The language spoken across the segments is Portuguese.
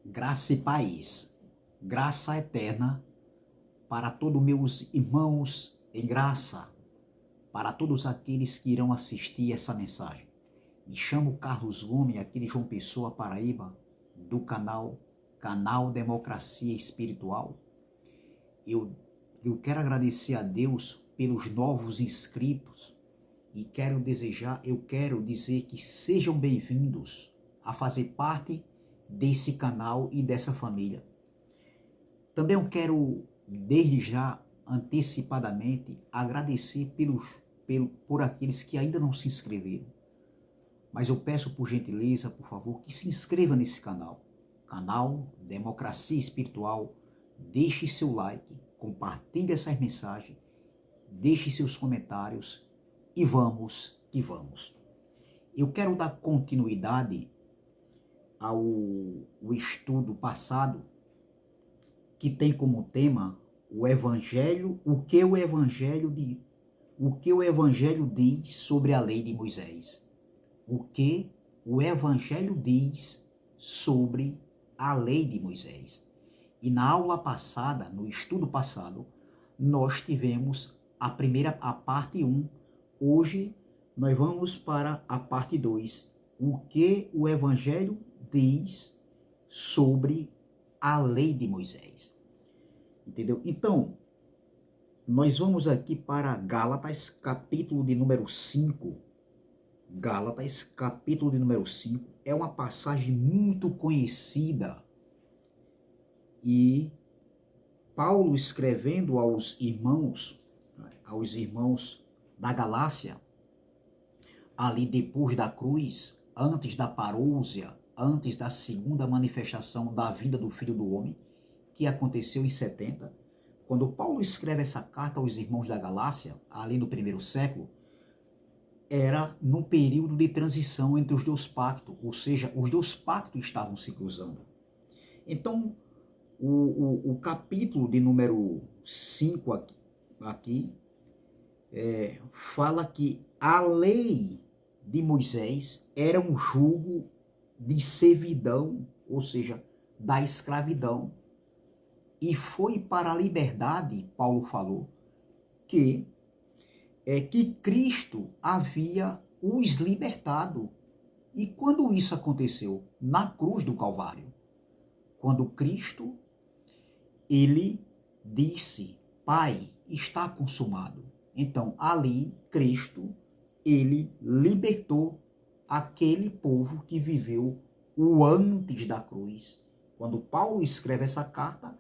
Graça e paz, graça eterna para todos meus irmãos em graça, para todos aqueles que irão assistir essa mensagem. Me chamo Carlos Gomes, aqui de João Pessoa, Paraíba, do canal Democracia Espiritual. Eu quero agradecer a Deus pelos novos inscritos e quero dizer que sejam bem-vindos a fazer parte desse canal e dessa família. Também eu quero, desde já, antecipadamente, agradecer por aqueles que ainda não se inscreveram. Mas eu peço por gentileza, por favor, que se inscreva nesse canal. Canal Democracia Espiritual. Deixe seu like, compartilhe essas mensagens, deixe seus comentários e vamos que vamos. Eu quero dar continuidade ao estudo passado, que tem como tema o Evangelho, o que o Evangelho diz sobre a lei de Moisés. O que o Evangelho diz sobre a lei de Moisés. E na aula passada, no estudo passado, nós tivemos a parte 1. Hoje nós vamos para a parte 2. O que o Evangelho diz sobre a lei de Moisés. Entendeu? Então, nós vamos aqui para Gálatas, capítulo de número 5. Gálatas, capítulo de número 5, é uma passagem muito conhecida. E Paulo, escrevendo aos irmãos da Galácia, ali depois da cruz, antes da parousia, antes da segunda manifestação da vida do Filho do Homem, que aconteceu em 70, quando Paulo escreve essa carta aos irmãos da Galácia, ali no primeiro século, era num período de transição entre os dois pactos, ou seja, os dois pactos estavam se cruzando. Então, o capítulo de número 5 aqui fala que a lei de Moisés era um jugo de servidão, ou seja, da escravidão. E foi para a liberdade, Paulo falou, que Cristo havia os libertado. E quando isso aconteceu? Na cruz do Calvário. Quando Cristo, ele disse, Pai, está consumado. Então, ali, Cristo, ele libertou aquele povo que viveu o antes da cruz. Quando Paulo escreve essa carta,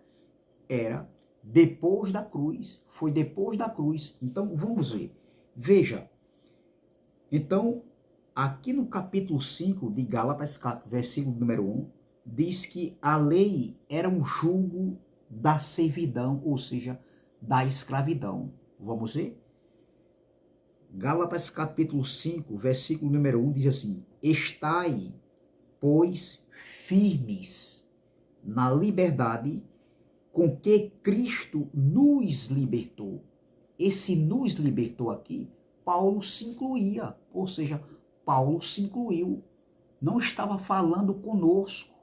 era depois da cruz, foi depois da cruz. Então, vamos ver. Veja, então, aqui no capítulo 5 de Gálatas, versículo número 1, diz que a lei era um jugo da servidão, ou seja, da escravidão. Vamos ver? Gálatas capítulo 5, versículo número 1 diz assim: Estai, pois, firmes na liberdade com que Cristo nos libertou. Esse nos libertou aqui, Paulo se incluía, ou seja, Paulo se incluiu. Não estava falando conosco,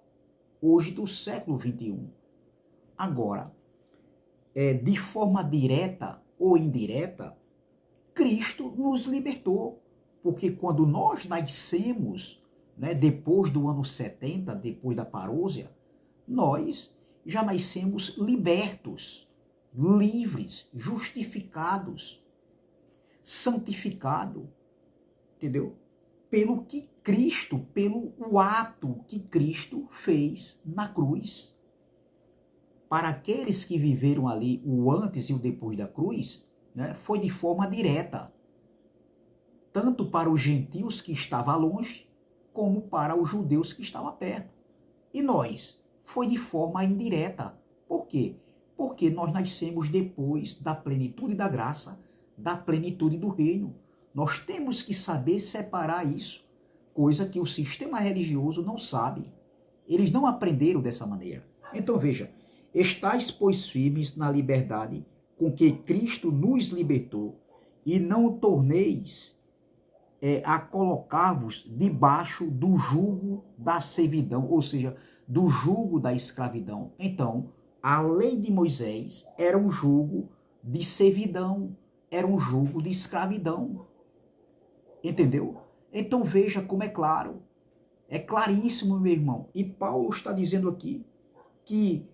hoje do século 21. Agora, de forma direta ou indireta, Cristo nos libertou, porque quando nós nascemos, depois do ano 70, depois da parousia, nós já nascemos libertos, livres, justificados, santificados, entendeu? Pelo que Cristo, pelo ato que Cristo fez na cruz. Para aqueles que viveram ali o antes e o depois da cruz, foi de forma direta, tanto para os gentios que estavam longe, como para os judeus que estavam perto. E nós? Foi de forma indireta. Por quê? Porque nós nascemos depois da plenitude da graça, da plenitude do reino. Nós temos que saber separar isso, coisa que o sistema religioso não sabe. Eles não aprenderam dessa maneira. Então veja, estais, pois, firmes na liberdade com que Cristo nos libertou, e não torneis a colocar-vos debaixo do jugo da servidão, ou seja, do jugo da escravidão. Então, a lei de Moisés era um jugo de servidão, era um jugo de escravidão. Entendeu? Então veja como é claro. É claríssimo, meu irmão. E Paulo está dizendo aqui que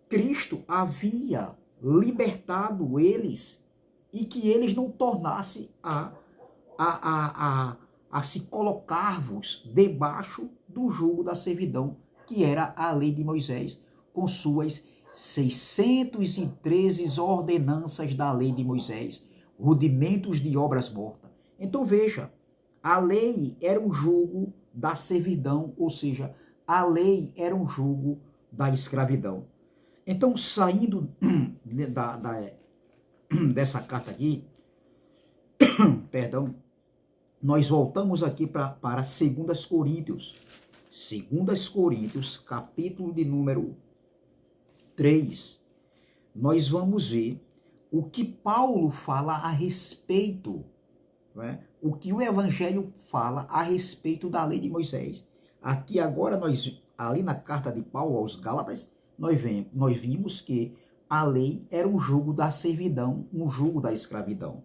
Cristo havia libertado eles e que eles não tornassem a se colocar-vos debaixo do jugo da servidão, que era a lei de Moisés, com suas 613 ordenanças da lei de Moisés, rudimentos de obras mortas. Então veja, a lei era um jugo da servidão, ou seja, a lei era um jugo da escravidão. Então, saindo dessa carta aqui, perdão, nós voltamos aqui para 2 Coríntios. 2 Coríntios, capítulo de número 3. Nós vamos ver o que Paulo fala a respeito, né? O que o Evangelho fala a respeito da lei de Moisés. Aqui agora, ali na carta de Paulo aos Gálatas, nós vimos que a lei era um jugo da servidão, um jugo da escravidão.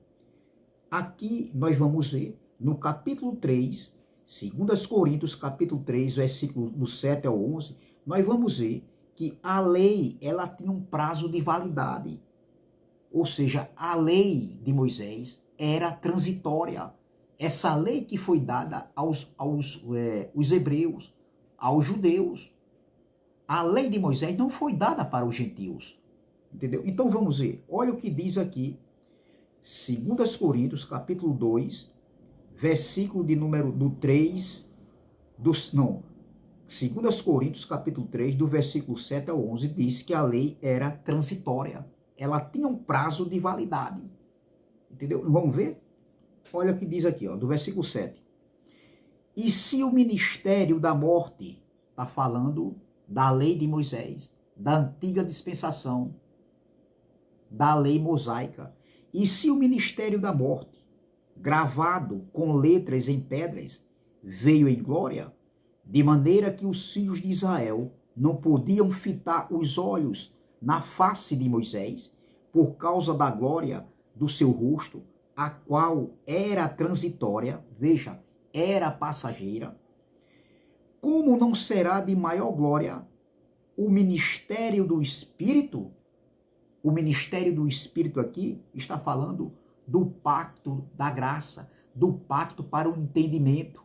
Aqui nós vamos ver, no capítulo 3, 2 Coríntios, capítulo 3, versículo do 7 ao 11, nós vamos ver que a lei, ela tinha um prazo de validade. Ou seja, a lei de Moisés era transitória. Essa lei que foi dada aos hebreus, aos judeus. A lei de Moisés não foi dada para os gentios. Entendeu? Então vamos ver. Olha o que diz aqui. 2 Coríntios, capítulo 2, versículo de número do 3, 2 Coríntios, capítulo 3, do versículo 7 ao 11, diz que a lei era transitória. Ela tinha um prazo de validade. Entendeu? Vamos ver? Olha o que diz aqui, ó, do versículo 7. E se o ministério da morte, está falando da lei de Moisés, da antiga dispensação, da lei mosaica, e se o ministério da morte, gravado com letras em pedras, veio em glória, de maneira que os filhos de Israel não podiam fitar os olhos na face de Moisés, por causa da glória do seu rosto, a qual era transitória, veja, era passageira, como não será de maior glória o ministério do Espírito? O ministério do Espírito aqui está falando do pacto da graça, do pacto para o entendimento.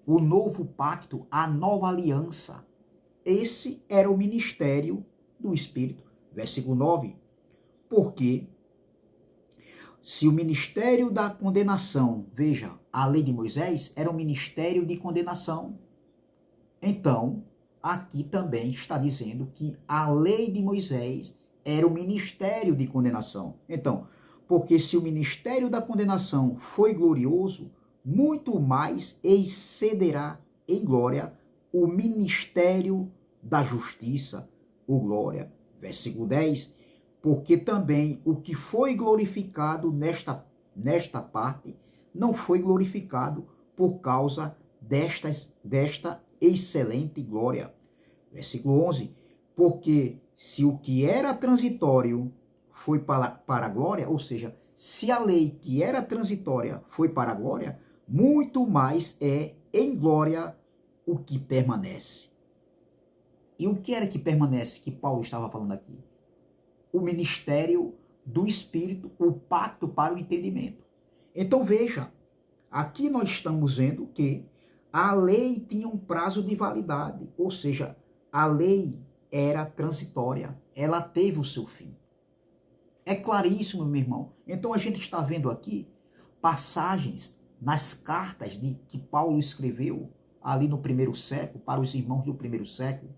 O novo pacto, a nova aliança. Esse era o ministério do Espírito. Versículo 9. Porque se o ministério da condenação, veja, a lei de Moisés era um ministério de condenação. Então, aqui também está dizendo que a lei de Moisés era o ministério de condenação. Então, porque se o ministério da condenação foi glorioso, muito mais excederá em glória o ministério da justiça, o glória. Versículo 10, porque também o que foi glorificado nesta parte não foi glorificado por causa desta excelente glória. Versículo 11, porque se o que era transitório foi para a glória, ou seja, se a lei que era transitória foi para a glória, muito mais é em glória o que permanece. E o que era que permanece que Paulo estava falando aqui? O ministério do Espírito, o pacto para o entendimento. Então veja, aqui nós estamos vendo que a lei tinha um prazo de validade, ou seja, a lei era transitória, ela teve o seu fim. É claríssimo, meu irmão. Então a gente está vendo aqui passagens nas cartas que Paulo escreveu ali no primeiro século, para os irmãos do primeiro século.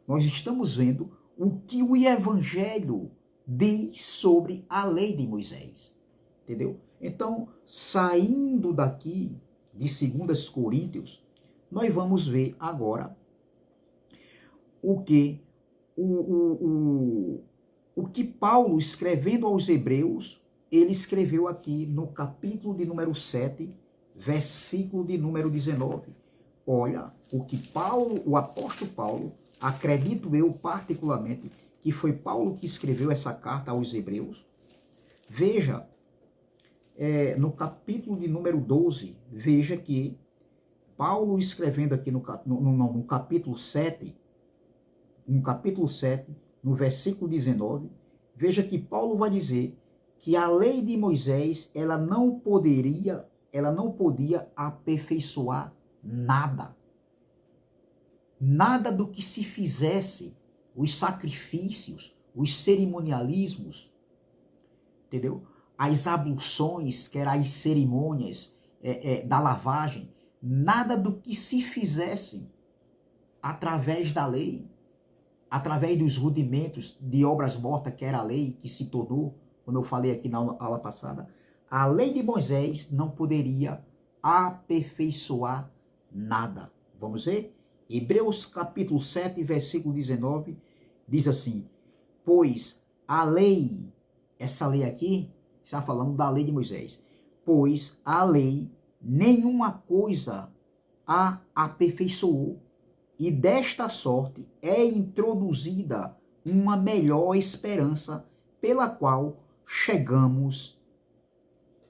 Nós estamos vendo o que o Evangelho diz sobre a lei de Moisés. Entendeu? Então, saindo daqui de 2 Coríntios, nós vamos ver agora o que Paulo, escrevendo aos Hebreus, ele escreveu aqui no capítulo de número 7, versículo de número 19. olha o que Paulo, o apóstolo Paulo, acredito eu particularmente, que foi Paulo que escreveu essa carta aos Hebreus. Veja, no capítulo de número 12, veja que Paulo escrevendo aqui no capítulo 7, no versículo 19, veja que Paulo vai dizer que a lei de Moisés, ela não podia aperfeiçoar nada. Nada do que se fizesse, os sacrifícios, os cerimonialismos, entendeu? As abluções, que eram as cerimônias da lavagem, nada do que se fizesse através da lei, através dos rudimentos de obras mortas, que era a lei, que se tornou, como eu falei aqui na aula passada, a lei de Moisés não poderia aperfeiçoar nada. Vamos ver? Hebreus capítulo 7, versículo 19, diz assim: pois a lei, essa lei aqui, está falando da lei de Moisés, pois a lei nenhuma coisa a aperfeiçoou, e desta sorte é introduzida uma melhor esperança, pela qual chegamos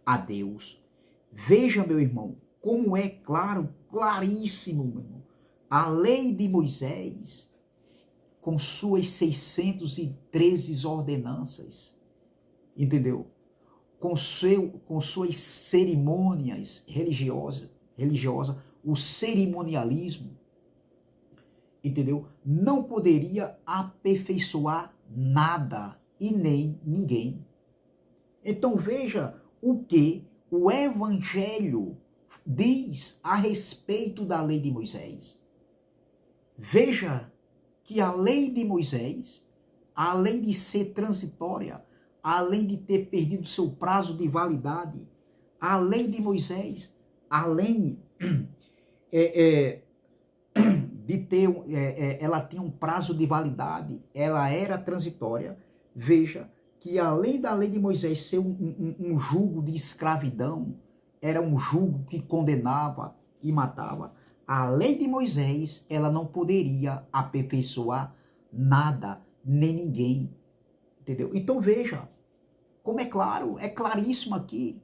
a Deus. Veja, meu irmão, como é claro, claríssimo, meu irmão. A lei de Moisés, com suas 613 ordenanças, entendeu? Com suas cerimônias religiosas, o cerimonialismo, entendeu? Não poderia aperfeiçoar nada e nem ninguém. Então veja o que o Evangelho diz a respeito da lei de Moisés. Veja que a lei de Moisés, além de ser transitória, além de ter perdido seu prazo de validade, a lei de Moisés, além de ter, ela tinha um prazo de validade, ela era transitória. Veja que além da lei de Moisés ser um jugo de escravidão, era um jugo que condenava e matava, a lei de Moisés, ela não poderia aperfeiçoar nada, nem ninguém, entendeu? Então veja, como é claro, é claríssimo aqui,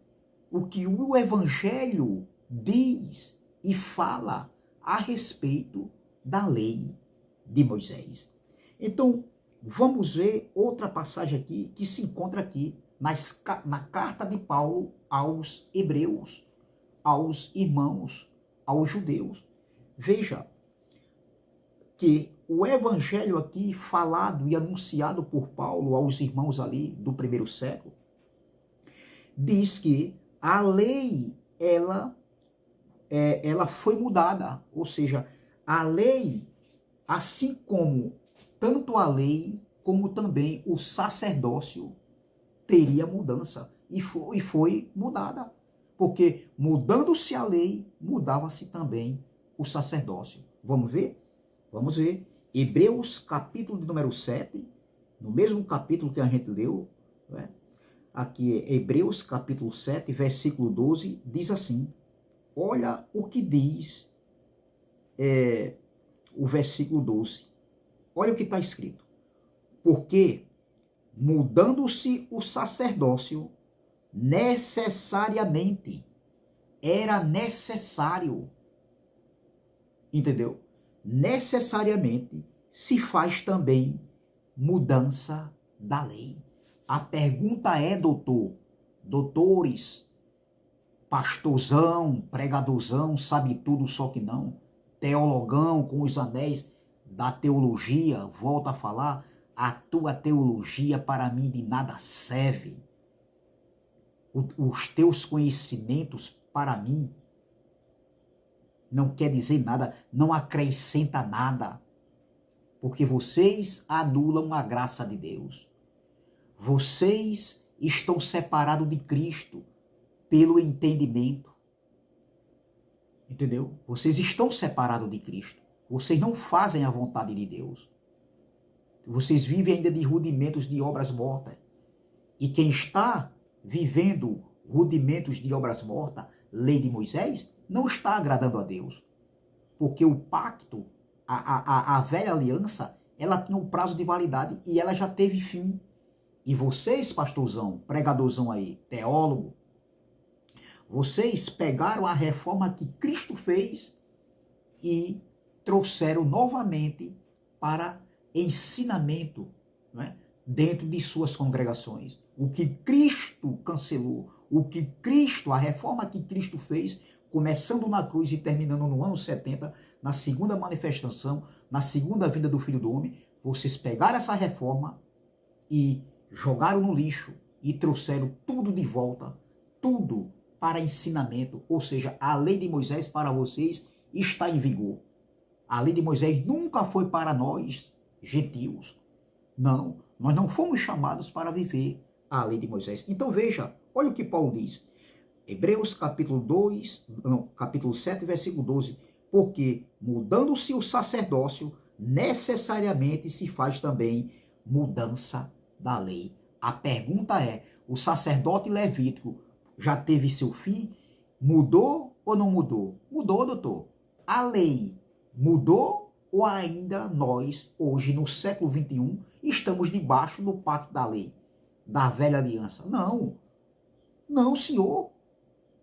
o que o Evangelho diz e fala a respeito da lei de Moisés. Então, vamos ver outra passagem aqui, que se encontra aqui na carta de Paulo aos Hebreus, aos irmãos, aos judeus. Veja que o evangelho aqui falado e anunciado por Paulo aos irmãos ali do primeiro século, diz que a lei, ela foi mudada, ou seja, a lei, assim como tanto a lei como também o sacerdócio teria mudança, e foi mudada, porque mudando-se a lei, mudava-se também o sacerdócio. Vamos ver? Vamos ver. Hebreus capítulo de número 7, no mesmo capítulo que a gente leu, né? Aqui é Hebreus capítulo 7, versículo 12, diz assim, olha o que diz o versículo 12. Olha o que está escrito. Porque, mudando-se o sacerdócio, necessariamente, era necessário, entendeu? Necessariamente se faz também mudança da lei. A pergunta é, doutores, pastorzão, pregadorzão, sabe tudo só que não, teologão com os anéis da teologia, volta a falar, a tua teologia para mim de nada serve. Os teus conhecimentos para mim não quer dizer nada, não acrescenta nada, porque vocês anulam a graça de Deus. Vocês estão separados de Cristo pelo entendimento. Entendeu? Vocês estão separados de Cristo. Vocês não fazem a vontade de Deus. Vocês vivem ainda de rudimentos de obras mortas. E quem está vivendo rudimentos de obras mortas, lei de Moisés, não está agradando a Deus. porque o pacto, a velha aliança, ela tinha um prazo de validade e ela já teve fim. E vocês, pastorzão, pregadorzão aí, teólogo, vocês pegaram a reforma que Cristo fez e trouxeram novamente para ensinamento, não é? Dentro de suas congregações. O que Cristo cancelou, o que Cristo, a reforma que Cristo fez, começando na cruz e terminando no ano 70, na segunda manifestação, na segunda vinda do Filho do Homem, vocês pegaram essa reforma e jogaram no lixo e trouxeram tudo de volta, tudo para ensinamento, ou seja, a lei de Moisés para vocês está em vigor. A lei de Moisés nunca foi para nós, gentios. Não, nós não fomos chamados para viver a lei de Moisés. Então veja, olha o que Paulo diz. Hebreus capítulo 7, versículo 12. Porque mudando-se o sacerdócio, necessariamente se faz também mudança da lei. A pergunta é, o sacerdote levítico já teve seu fim? Mudou ou não mudou? Mudou, doutor. A lei mudou ou ainda nós, hoje no século 21, estamos debaixo do pacto da lei, da velha aliança? Não, não, senhor.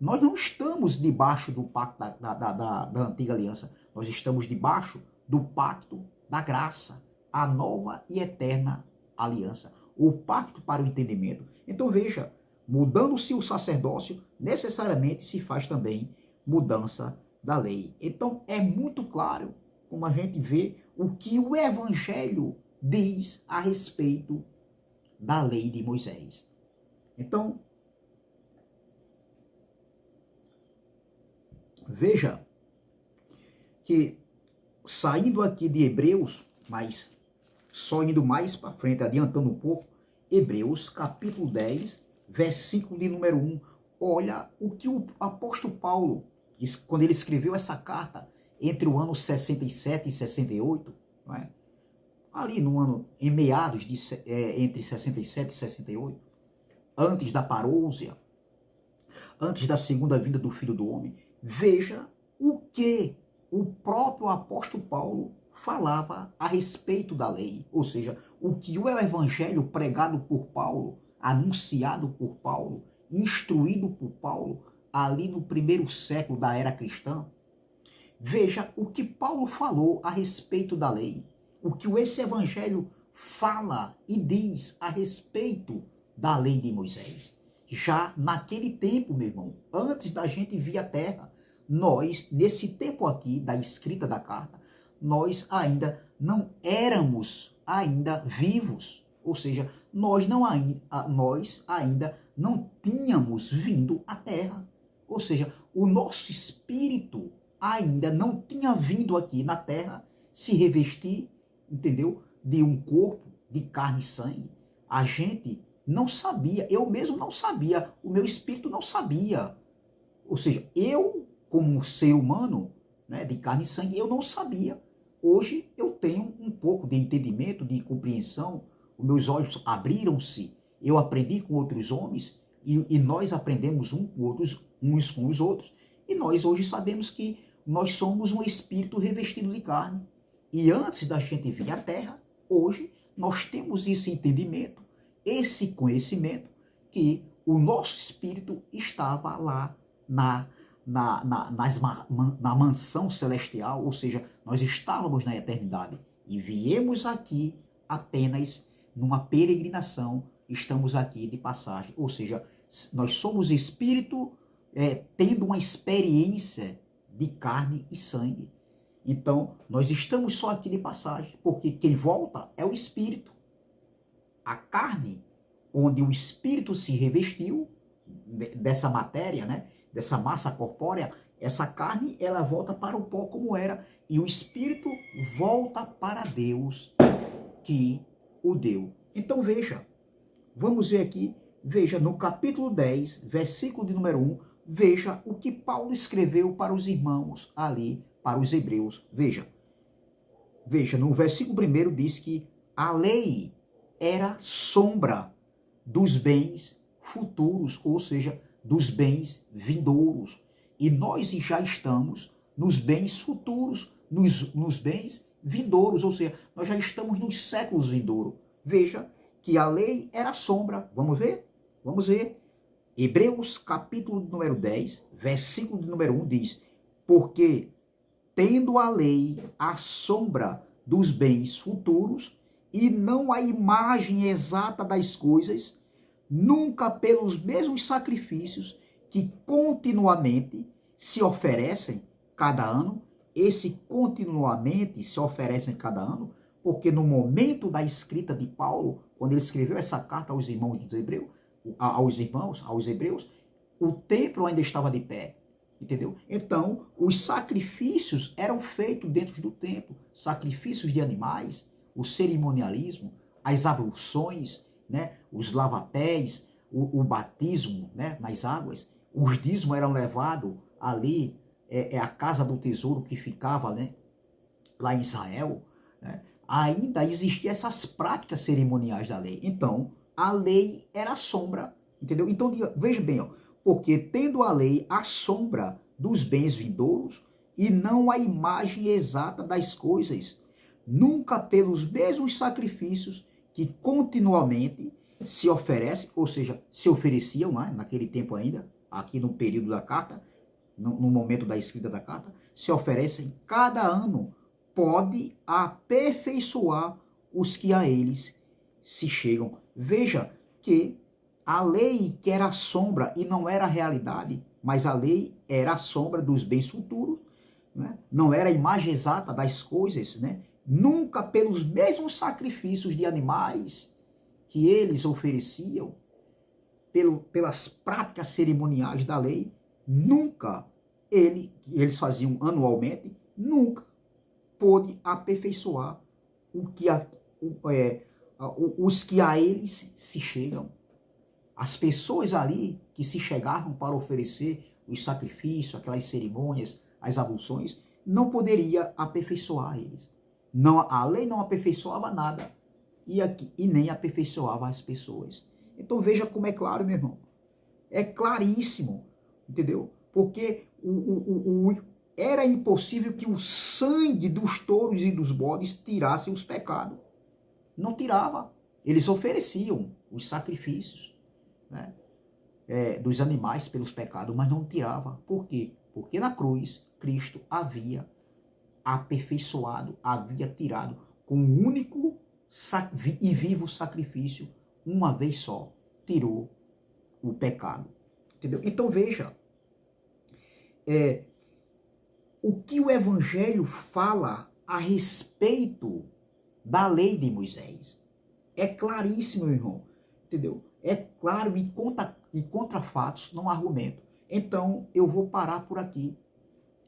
Nós não estamos debaixo do pacto da antiga aliança. Nós estamos debaixo do pacto da graça, a nova e eterna aliança. O pacto para o entendimento. Então veja, mudando-se o sacerdócio, necessariamente se faz também mudança da lei. Então é muito claro, como a gente vê, o que o Evangelho diz a respeito da lei de Moisés. Então, veja que, saindo aqui de Hebreus, mas só indo mais para frente, adiantando um pouco, Hebreus capítulo 10, versículo de número 1. Olha o que o apóstolo Paulo, quando ele escreveu essa carta, entre o ano 67 e 68, não é? Ali no ano, em meados de, entre 67 e 68, antes da parousia, antes da segunda vinda do Filho do Homem, veja o que o próprio apóstolo Paulo falava a respeito da lei, ou seja, o que o evangelho pregado por Paulo, anunciado por Paulo, instruído por Paulo, ali no primeiro século da era cristã. Veja o que Paulo falou a respeito da lei, o que esse evangelho fala e diz a respeito da lei de Moisés. Já naquele tempo, meu irmão, antes da gente vir à terra, nós, nesse tempo aqui da escrita da carta, nós ainda não éramos ainda vivos, ou seja, nós ainda não tínhamos vindo à terra, ou seja, o nosso espírito ainda não tinha vindo aqui na terra se revestir, entendeu? De um corpo de carne e sangue. A gente não sabia, eu mesmo não sabia, o meu espírito não sabia. Ou seja, eu, como ser humano, né, de carne e sangue, eu não sabia. Hoje eu tenho um pouco de entendimento, de compreensão, os meus olhos abriram-se, eu aprendi com outros homens e nós aprendemos uns com os outros, e nós hoje sabemos que nós somos um espírito revestido de carne. E antes da gente vir à terra, hoje nós temos esse entendimento, esse conhecimento, que o nosso espírito estava lá na mansão celestial, ou seja, nós estávamos na eternidade e viemos aqui apenas numa peregrinação, estamos aqui de passagem, ou seja, nós somos espírito tendo uma experiência de carne e sangue. Então, nós estamos só aqui de passagem, porque quem volta é o espírito. A carne, onde o espírito se revestiu dessa matéria, né? Dessa massa corpórea, essa carne, ela volta para o pó como era, e o espírito volta para Deus que o deu. Então veja, vamos ver aqui, veja no capítulo 10, versículo de número 1, veja o que Paulo escreveu para os irmãos ali, para os hebreus. Veja, no versículo 1 diz que a lei era sombra dos bens futuros, ou seja, dos bens vindouros. E nós já estamos nos bens futuros, nos bens vindouros, ou seja, nós já estamos nos séculos vindouros. Veja que a lei era sombra. Vamos ver? Vamos ver. Hebreus capítulo número 10, versículo número 1 diz: porque tendo a lei a sombra dos bens futuros e não a imagem exata das coisas, nunca pelos mesmos sacrifícios que continuamente se oferecem cada ano, esse continuamente se oferecem cada ano, porque no momento da escrita de Paulo, quando ele escreveu essa carta aos irmãos dos Hebreus, aos hebreus, o templo ainda estava de pé, entendeu? Então, os sacrifícios eram feitos dentro do templo, sacrifícios de animais, o cerimonialismo, as abluções, né, os lavapés, o batismo, né, nas águas, os dízimos eram levados ali, a casa do tesouro que ficava, né, lá em Israel, né, ainda existiam essas práticas cerimoniais da lei. Então, a lei era a sombra, entendeu? Então, veja bem, ó, porque tendo a lei a sombra dos bens vindouros e não a imagem exata das coisas, nunca pelos mesmos sacrifícios que continuamente se oferecem, ou seja, se ofereciam, né, naquele tempo ainda, aqui no período da carta, no momento da escrita da carta, se oferecem cada ano, pode aperfeiçoar os que a eles se chegam. Veja que a lei que era a sombra e não era a realidade, mas a lei era a sombra dos bens futuros, né? Não era a imagem exata das coisas, né? Nunca pelos mesmos sacrifícios de animais que eles ofereciam, pelas práticas cerimoniais da lei, nunca eles faziam anualmente, nunca pôde aperfeiçoar os que a eles se chegam. As pessoas ali que se chegavam para oferecer os sacrifícios, aquelas cerimônias, as abluções, não poderia aperfeiçoar eles. Não, a lei não aperfeiçoava nada e nem aperfeiçoava as pessoas. Então veja como é claro, meu irmão. É claríssimo, entendeu? Porque era impossível que o sangue dos touros e dos bodes tirasse os pecados. Não tirava. Eles ofereciam os sacrifícios, né, dos animais pelos pecados, mas não tirava. Por quê? Porque na cruz, Cristo havia aperfeiçoado, havia tirado com um único e vivo sacrifício, uma vez só, tirou o pecado. Entendeu? Então veja, o que o Evangelho fala a respeito da lei de Moisés. É claríssimo, meu irmão. Entendeu? É claro e contra fatos, não há argumento. Então, eu vou parar por aqui.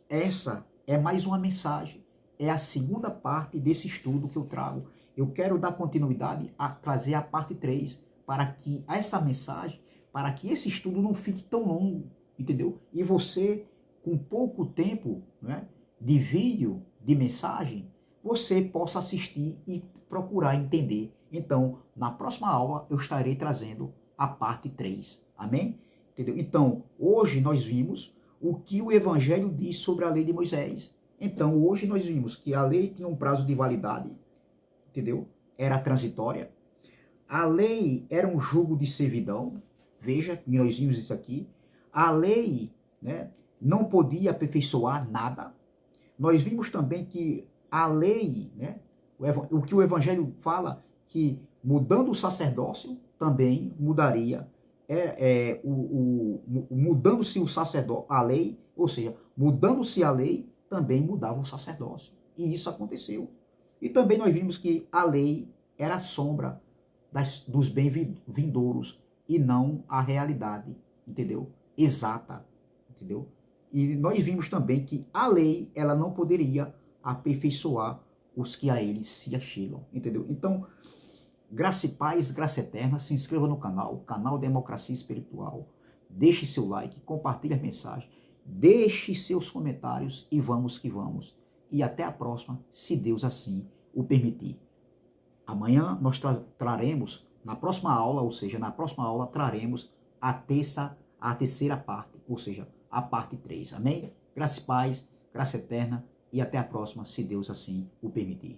Essa é mais uma mensagem. É a segunda parte desse estudo que eu trago. Eu quero dar continuidade a trazer a parte 3, para que essa mensagem, para que esse estudo não fique tão longo, entendeu? E você, com pouco tempo, né, de vídeo, de mensagem, você possa assistir e procurar entender. Então, na próxima aula, eu estarei trazendo a parte 3. Amém? Entendeu? Então, hoje nós vimos o que o Evangelho diz sobre a lei de Moisés. Então, hoje nós vimos que a lei tinha um prazo de validade, entendeu? Era transitória. A lei era um jugo de servidão. Veja, nós vimos isso aqui. A lei, né, não podia aperfeiçoar nada. Nós vimos também que a lei, né, o que o Evangelho fala, que mudando o sacerdócio, também mudaria, mudando-se o sacerdócio, a lei, ou seja, mudando-se a lei, também mudava o sacerdócio. E isso aconteceu. E também nós vimos que a lei era a sombra dos bens vindouros e não a realidade, entendeu? Exata, entendeu? E nós vimos também que a lei, ela não poderia aperfeiçoar os que a eles se achegam, entendeu? Então, graça e paz, graça eterna, se inscreva no canal Democracia Espiritual, deixe seu like, compartilhe a mensagem, deixe seus comentários e vamos que vamos. E até a próxima, se Deus assim o permitir. Amanhã nós traremos, na próxima aula, ou seja, na próxima aula traremos a terceira parte, ou seja, a parte 3. Amém? Graça e paz, graça eterna e até a próxima, se Deus assim o permitir.